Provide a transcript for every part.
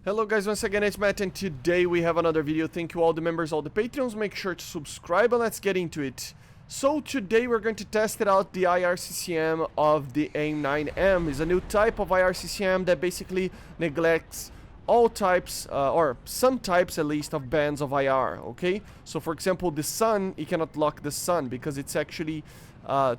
Hello guys, once again it's Matt, and today we have another video. Thank you all the members, all the Patreons. Make sure to subscribe and let's get into it. So today we're going to test it out, the IRCCM of the AIM-9M. Is a new type of IRCCM that basically neglects all types, or some types at least, of bands of IR, okay? So for example, the sun, you cannot lock the sun because it's actually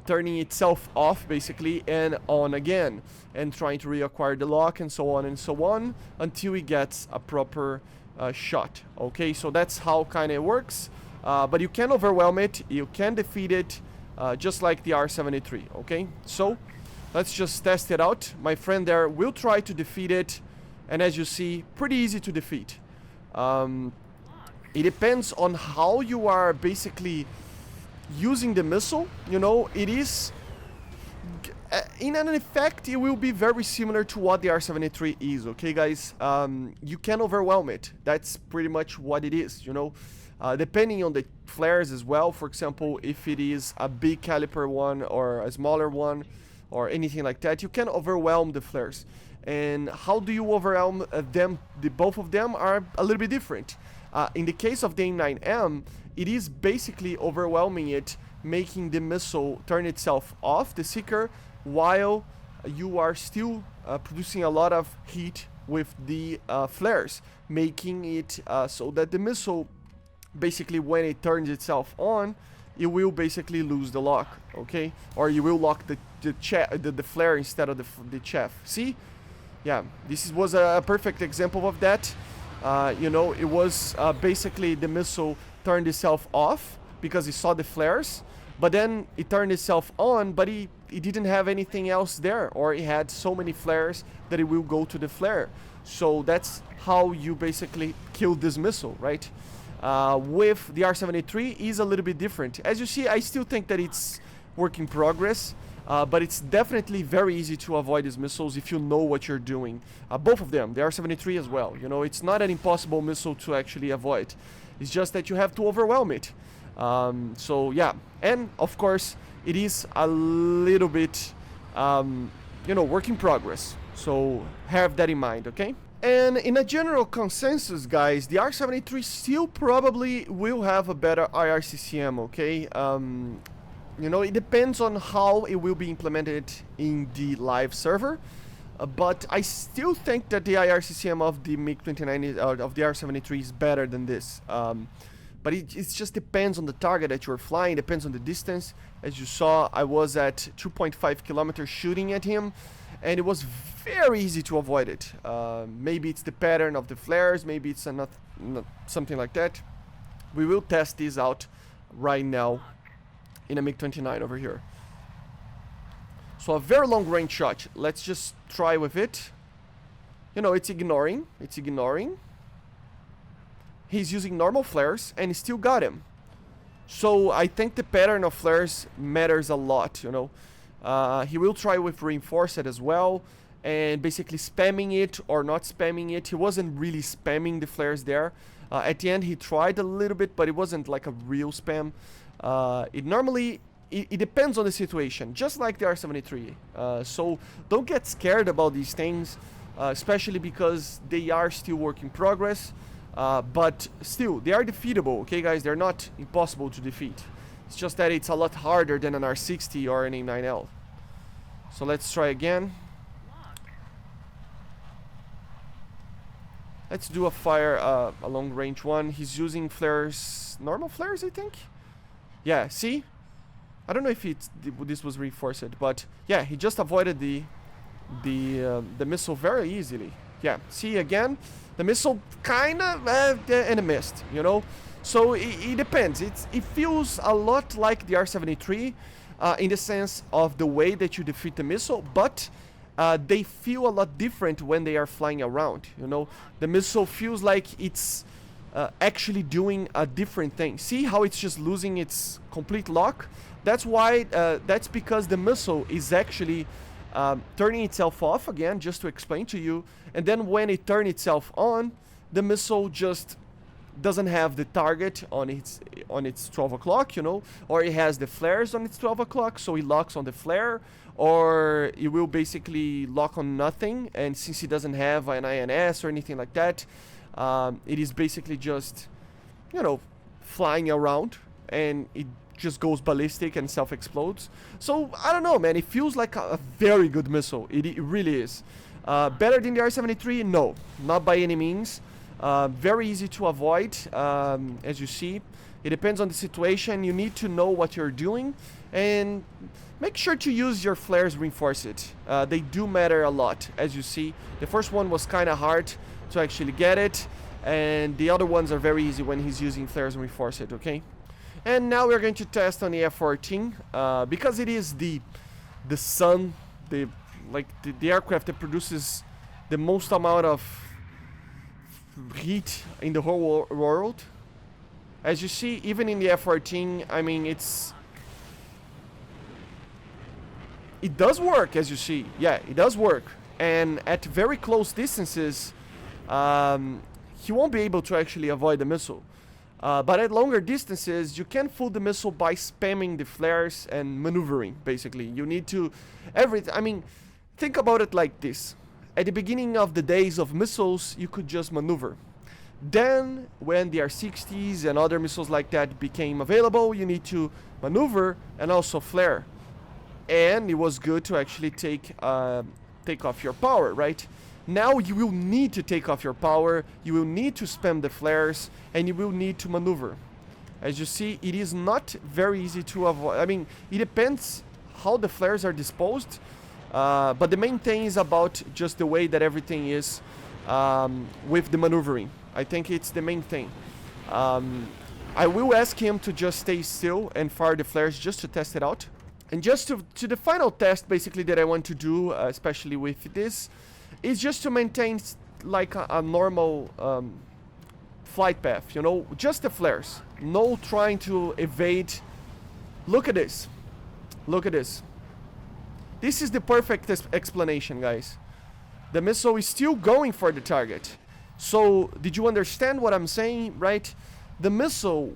turning itself off basically and on again and trying to reacquire the lock and so on until it gets a proper shot, okay? So that's how kind of it works, but you can overwhelm it, you can defeat it, just like the R73, okay? So let's just test it out. My friend there will try to defeat it, and as you see, pretty easy to defeat. It depends on how you are basically using the missile. You know, it is in an effect it will be very similar to what the R73 is, okay guys? You can overwhelm it. That's pretty much what it is, you know, depending on the flares as well. For example, if it is a big caliber one or a smaller one or anything like that, you can overwhelm the flares. And how do you overwhelm them? Both of them are a little bit different. In the case of the AIM-9M, it is basically overwhelming it, making the missile turn itself off, the seeker, while you are still producing a lot of heat with the flares, making it so that the missile, basically when it turns itself on, it will basically lose the lock, okay? Or you will lock the flare instead of the chaff. See? Yeah, this was a perfect example of that. You know, it was basically the missile turned itself off because it saw the flares, but then it turned itself on, but it didn't have anything else there, or it had so many flares that it will go to the flare. So that's how you basically kill this missile, right? With the R73 is a little bit different. As you see, I still think that it's work in progress. But it's definitely very easy to avoid these missiles if you know what you're doing. Both of them, the R73 as well. You know, it's not an impossible missile to actually avoid. It's just that you have to overwhelm it. So yeah, and of course it is a little bit, you know, work in progress. So have that in mind, okay? And in a general consensus, guys, the R73 still probably will have a better IRCCM, okay? You know, it depends on how it will be implemented in the live server, but I still think that the IRCCM of the MiG-29 of the R73 is better than this. But it just depends on the target that you're flying, depends on the distance. As you saw, I was at 2.5 kilometers shooting at him, and it was very easy to avoid it. Maybe it's the pattern of the flares, maybe it's not something like that. We will test this out right now in a MiG-29 over here. So a very long range shot. Let's just try with it. You know, it's ignoring. He's using normal flares and he still got him. So I think the pattern of flares matters a lot, you know. He will try with reinforced as well, and basically spamming it or not spamming it. He wasn't really spamming the flares there. At the end he tried a little bit, but it wasn't like a real spam. It depends on the situation, just like the R73. So don't get scared about these things, especially because they are still work in progress. But still, they are defeatable, okay guys? They're not impossible to defeat. It's just that it's a lot harder than an R60 or an AIM-9L. So let's try again. Let's do a fire, a long range one. He's using flares, normal flares, I think. Yeah, see? I don't know if this was reinforced, but yeah, he just avoided the missile very easily. Yeah, see again? The missile kind of and it missed, you know? So it depends. It feels a lot like the R73 in the sense of the way that you defeat the missile, but they feel a lot different when they are flying around, you know? The missile feels like it's actually doing a different thing. See how it's just losing its complete lock? That's why, that's because the missile is actually turning itself off again, just to explain to you, and then when it turns itself on, the missile just doesn't have the target on its 12 o'clock, you know, or it has the flares on its 12 o'clock, so it locks on the flare, or it will basically lock on nothing, and since it doesn't have an INS or anything like that, it is basically just, you know, flying around, and it just goes ballistic and self-explodes. So I don't know, man, it feels like a very good missile. It really is. Better than the R-73? No, not by any means. Very easy to avoid, as you see. It depends on the situation. You need to know what you're doing, and make sure to use your flares reinforced. They do matter a lot, as you see. The first one was kind of hard to actually get it, and the other ones are very easy when he's using flares reinforced, okay? And now we're going to test on the F-14, because it is the sun, the aircraft that produces the most amount of heat in the whole world. As you see, even in the F-14, I mean, it does work, as you see. Yeah, it does work. And at very close distances, he won't be able to actually avoid the missile. But at longer distances, you can fool the missile by spamming the flares and maneuvering, basically. You need to... I mean, think about it like this. At the beginning of the days of missiles, you could just maneuver. Then, when the R-60s and other missiles like that became available, you need to maneuver and also flare. And it was good to actually take off your power, right? Now you will need to take off your power, you will need to spam the flares, and you will need to maneuver. As you see, it is not very easy to avoid. I mean, it depends how the flares are disposed, but the main thing is about just the way that everything is with the maneuvering. I think it's the main thing. I will ask him to just stay still and fire the flares just to test it out. And just to the final test, basically, that I want to do, especially with this, is just to maintain like a normal flight path, you know, just the flares. No trying to evade. Look at this. Look at this. This is the perfect explanation, guys. The missile is still going for the target. So, did you understand what I'm saying, right? The missile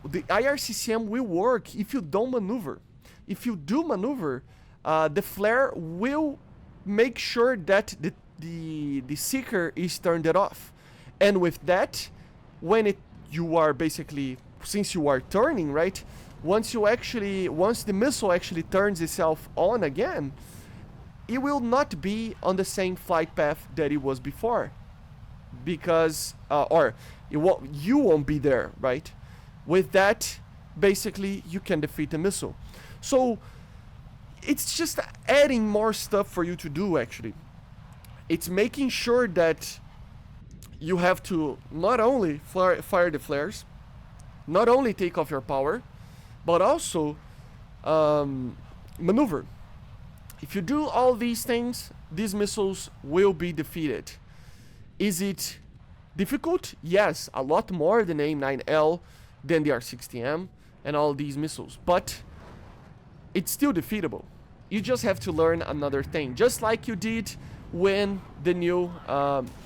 the IRCCM will work if you don't maneuver. If you do maneuver, the flare will make sure that the seeker is turned it off. And with that, when you are basically, since you are turning, right? Once the missile actually turns itself on again, it will not be on the same flight path that it was before. Because, you won't be there, right? With that, basically, you can defeat the missile. So, it's just adding more stuff for you to do, actually. It's making sure that you have to not only fire the flares, not only take off your power, but also maneuver. If you do all these things, these missiles will be defeated. Is it difficult? Yes, a lot more than AIM-9L, than the R-60M, and all these missiles. But it's still defeatable. You just have to learn another thing. Just like you did when the new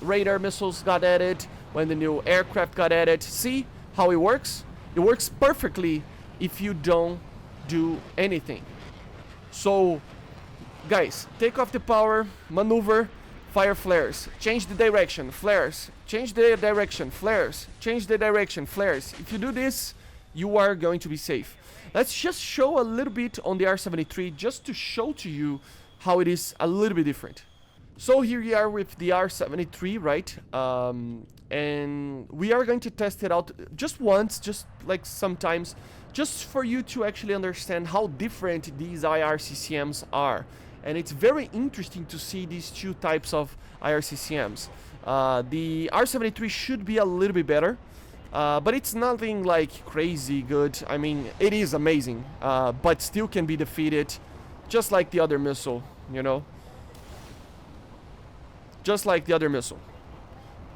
radar missiles got added, when the new aircraft got added. See how it works? It works perfectly if you don't do anything. So, guys, take off the power, maneuver, fire flares, change the direction, flares, change the direction, flares, change the direction, flares. If you do this, you are going to be safe. Let's just show a little bit on the R-73 just to show to you how it is a little bit different. So here we are with the R-73, right? And we are going to test it out just once, just like sometimes, just for you to actually understand how different these IRCCMs are. And it's very interesting to see these two types of IRCCMs. The R-73 should be a little bit better, but it's nothing like crazy good. I mean, it is amazing, but still can be defeated, just like the other missile, you know? Just like the other missile.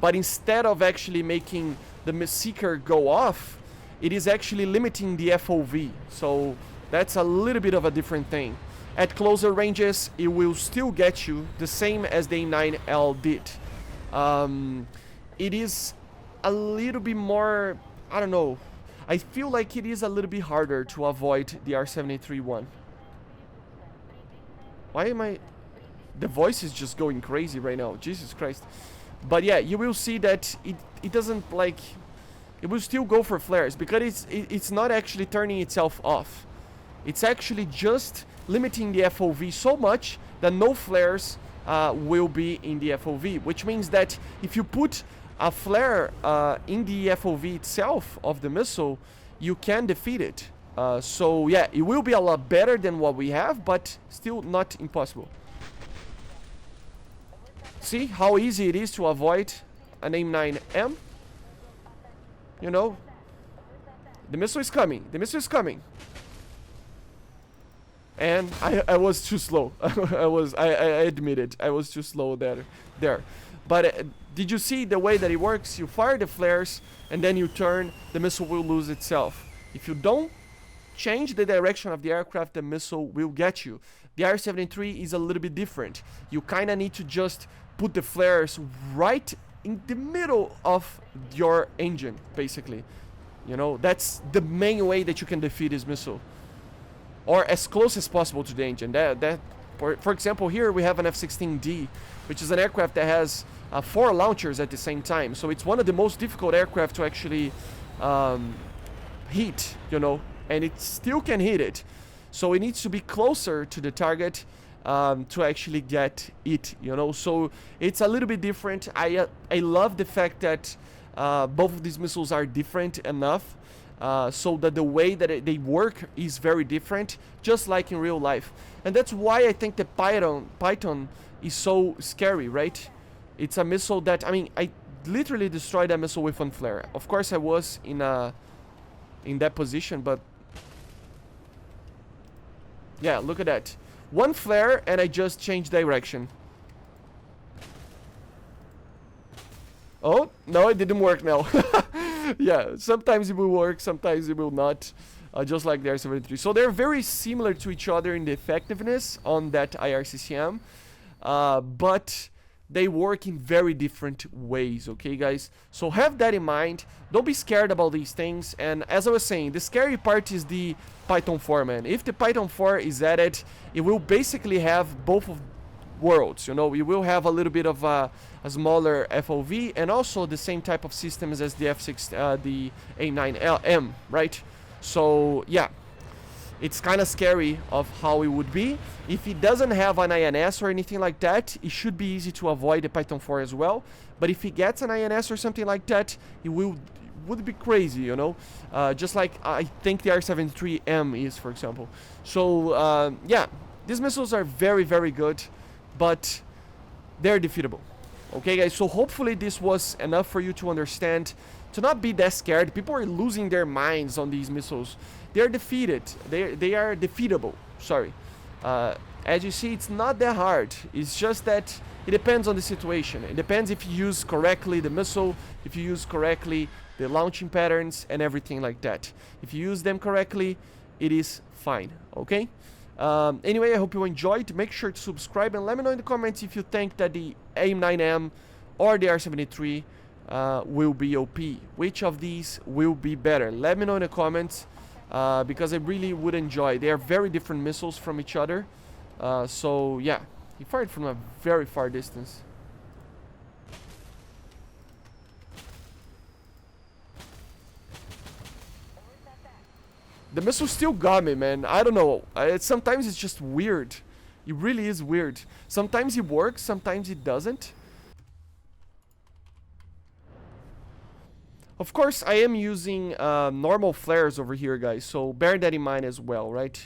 But instead of actually making the seeker go off, it is actually limiting the FOV. So that's a little bit of a different thing. At closer ranges, it will still get you the same as the AIM-9L did. It is a little bit more, I don't know. I feel like it is a little bit harder to avoid the R73 one. Why am I... The voice is just going crazy right now. Jesus Christ. But yeah, you will see that it doesn't like... It will still go for flares because it's not actually turning itself off. It's actually just limiting the FOV so much that no flares will be in the FOV, which means that if you put a flare in the FOV itself of the missile, you can defeat it. So yeah, it will be a lot better than what we have, but still not impossible. See how easy it is to avoid an AIM-9M? You know, the missile is coming. The missile is coming. And I was too slow. I admit it. I was too slow there. But did you see the way that it works? You fire the flares and then you turn. The missile will lose itself. If you don't change the direction of the aircraft, the missile will get you. The R-73 is a little bit different. You kind of need to just put the flares right in the middle of your engine, basically. You know, that's the main way that you can defeat this missile. Or as close as possible to the engine. For example, here we have an F-16D, which is an aircraft that has 4 launchers at the same time. So it's one of the most difficult aircraft to actually hit, you know, and it still can hit it. So it needs to be closer to the target to actually get it, you know. So it's a little bit different. I love the fact that both of these missiles are different enough so that the way that they work is very different, just like in real life. And that's why I think the Python is so scary, right? It's a missile that, I mean, I literally destroyed that missile with one flare. Of course I was in that position, but yeah, look at that. One flare and I just changed direction. Oh, no, it didn't work now. Yeah, sometimes it will work, sometimes it will not. Just like the R-73. So they're very similar to each other in the effectiveness on that IRCCM. But they work in very different ways, okay, guys? So have that in mind. Don't be scared about these things. And as I was saying, the scary part is the Python 4, man. If the Python 4 is added, it will basically have both of worlds, you know. We will have a little bit of a smaller FOV and also the same type of systems as the the AIM-9M, right? So yeah, it's kind of scary of how it would be. If it doesn't have an INS or anything like that, it should be easy to avoid the Python 4 as well. But if it gets an INS or something like that, it would be crazy, you know, just like I think the R-73M is, for example. So yeah, these missiles are very, very good, but they're defeatable. Okay, guys, so hopefully this was enough for you to understand, to not be that scared. People are losing their minds on these missiles. They are defeated. They are defeatable. Sorry. As you see, it's not that hard. It's just that it depends on the situation. It depends if you use correctly the missile, if you use correctly the launching patterns and everything like that. If you use them correctly, it is fine. Okay? Anyway, I hope you enjoyed. Make sure to subscribe and let me know in the comments if you think that the AIM-9M or the R-73 will be OP. Which of these will be better? Let me know in the comments because I really would enjoy. They are very different missiles from each other. So yeah, he fired from a very far distance. The missile still got me, man. I don't know. Sometimes it's just weird. It really is weird. Sometimes it works, sometimes it doesn't. Of course, I am using normal flares over here, guys. So bear that in mind as well, right?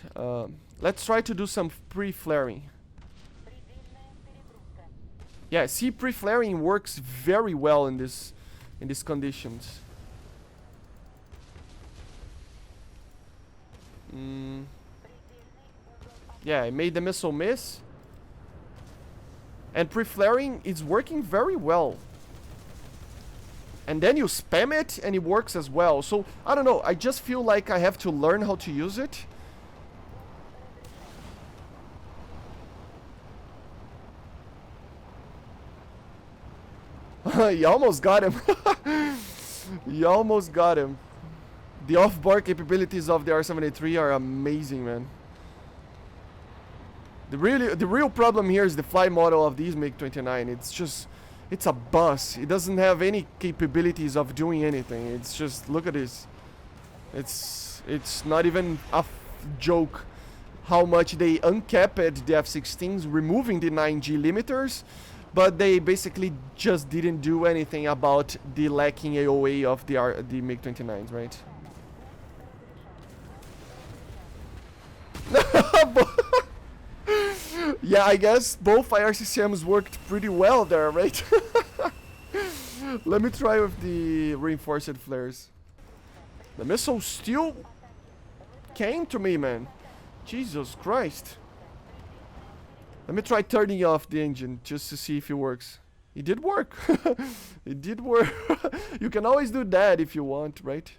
Let's try to do some pre-flaring. Yeah, see, pre-flaring works very well in these conditions. Yeah, I made the missile miss. And pre-flaring is working very well. And then you spam it and it works as well. So, I don't know, I just feel like I have to learn how to use it. You almost got him. You almost got him. The off-board capabilities of the R73 are amazing, man. The real problem here is the fly model of these MiG-29. It's a bus. It doesn't have any capabilities of doing anything. It's just, look at this. It's not even a joke how much they uncapped the F-16s, removing the 9G limiters, but they basically just didn't do anything about the lacking AOA of the MiG-29s, right? Yeah, I guess both IRCCMs worked pretty well there, right? Let me try with the reinforced flares. The missile still came to me, man. Jesus Christ. Let me try turning off the engine just to see if it works. It did work. It did work. You can always do that if you want, right?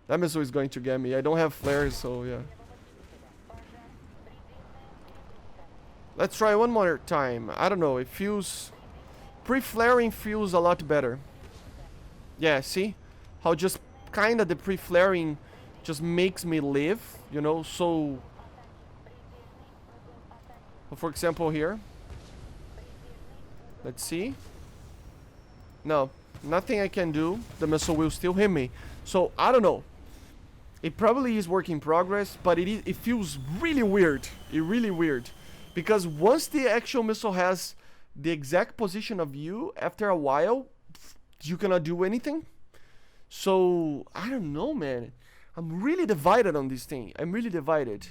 That missile is going to get me. I don't have flares, so yeah. Let's try one more time. I don't know, it feels... Pre-flaring feels a lot better. Yeah, see? How just kinda the pre-flaring just makes me live, you know, so... For example here. Let's see. No, nothing I can do. The missile will still hit me. So, I don't know. It probably is work in progress, but it feels really weird. Really weird. Because once the actual missile has the exact position of you, after a while, you cannot do anything. So, I don't know, man. I'm really divided on this thing. I'm really divided.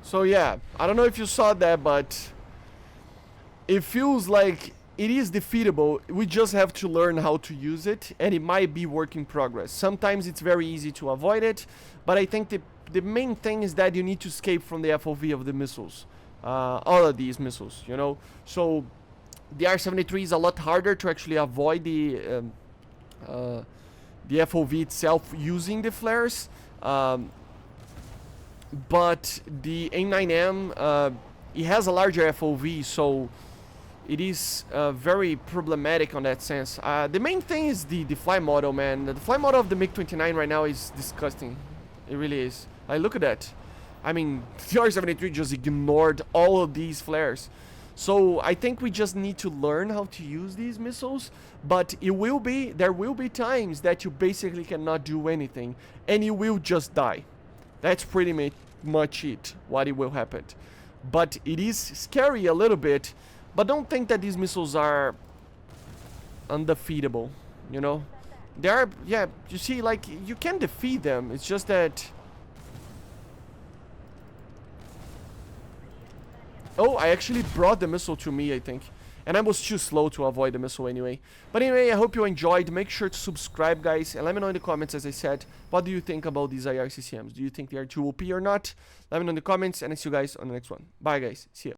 So yeah, I don't know if you saw that, but it feels like it is defeatable. We just have to learn how to use it, and it might be work in progress. Sometimes it's very easy to avoid it, but I think the main thing is that you need to escape from the FOV of the missiles. All of these missiles, you know. So the R-73 is a lot harder to actually avoid the FOV itself using the flares. But the AIM-9M, it has a larger FOV, so it is very problematic on that sense. The main thing is the fly model, man. The fly model of the MiG-29 right now is disgusting. It really is. Look at that. I mean, the R-73 just ignored all of these flares. So I think we just need to learn how to use these missiles, but there will be times that you basically cannot do anything, and you will just die. That's pretty much it, what it will happen. But it is scary a little bit, but don't think that these missiles are undefeatable, you know? They are, yeah, you see, like, you can defeat them, it's just that... Oh, I actually brought the missile to me, I think. And I was too slow to avoid the missile anyway. But anyway, I hope you enjoyed. Make sure to subscribe, guys. And let me know in the comments, as I said, what do you think about these IRCCMs? Do you think they are too OP or not? Let me know in the comments, and I'll see you guys on the next one. Bye, guys. See ya.